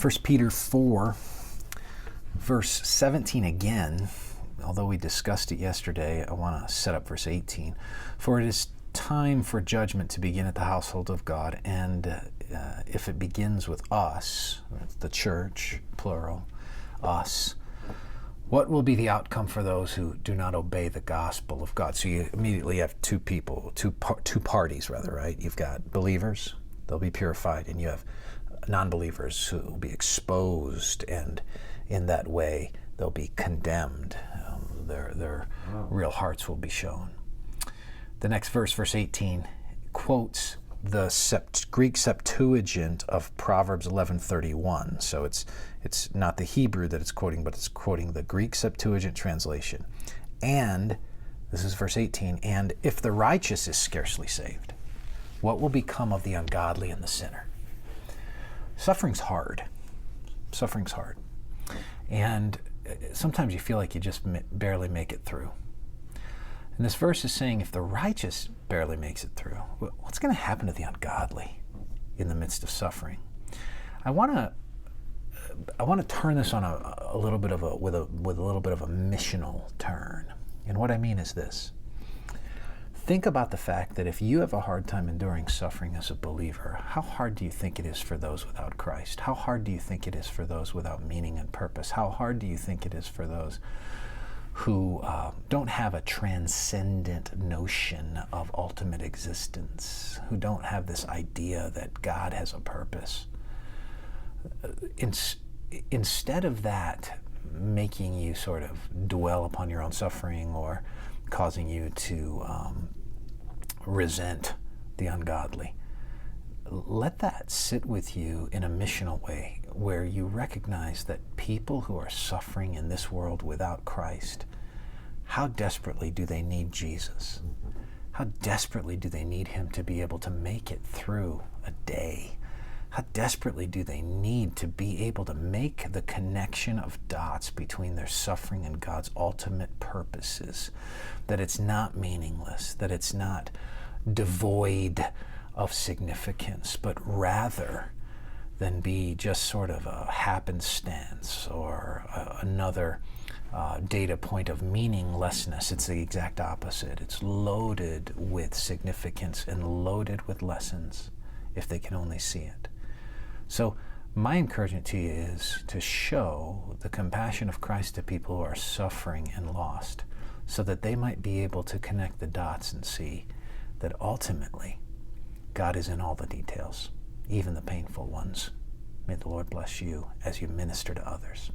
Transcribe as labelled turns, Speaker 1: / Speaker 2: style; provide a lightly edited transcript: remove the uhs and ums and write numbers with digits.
Speaker 1: 1 Peter 4, verse 17 again, although we discussed it yesterday, I want to set up verse 18. For it is time for judgment to begin at the household of God, and if it begins with us, the church, plural, us, what will be the outcome for those who do not obey the gospel of God? So you immediately have two parties, right? You've got believers, they'll be purified, and you have non-believers who will be exposed, and in that way they'll be condemned. Their real hearts will be shown. The next verse, verse 18, quotes the Greek Septuagint of Proverbs 11:31. So it's not the Hebrew that it's quoting, but it's quoting the Greek Septuagint translation. And, this is verse 18, and if the righteous is scarcely saved, what will become of the ungodly and the sinner? Suffering's hard. Suffering's hard. And sometimes you feel like you just barely make it through. And this verse is saying if the righteous barely makes it through, what's going to happen to the ungodly in the midst of suffering? I want to turn this on a little bit of with a little bit of a missional turn. And what I mean is this. Think about the fact that if you have a hard time enduring suffering as a believer, how hard do you think it is for those without Christ? How hard do you think it is for those without meaning and purpose? How hard do you think it is for those who don't have a transcendent notion of ultimate existence, who don't have this idea that God has a purpose? Instead of that making you sort of dwell upon your own suffering or causing you to resent the ungodly, let that sit with you in a missional way where you recognize that people who are suffering in this world without Christ, how desperately do they need Jesus? How desperately do they need Him to be able to make it through a day? How desperately do they need to be able to make the connection of dots between their suffering and God's ultimate purposes? That it's not meaningless, that it's not devoid of significance, but rather than be just sort of a happenstance or another data point of meaninglessness. It's the exact opposite. It's loaded with significance and loaded with lessons if they can only see it. So my encouragement to you is to show the compassion of Christ to people who are suffering and lost, so that they might be able to connect the dots and see that ultimately God is in all the details, even the painful ones. May the Lord bless you as you minister to others.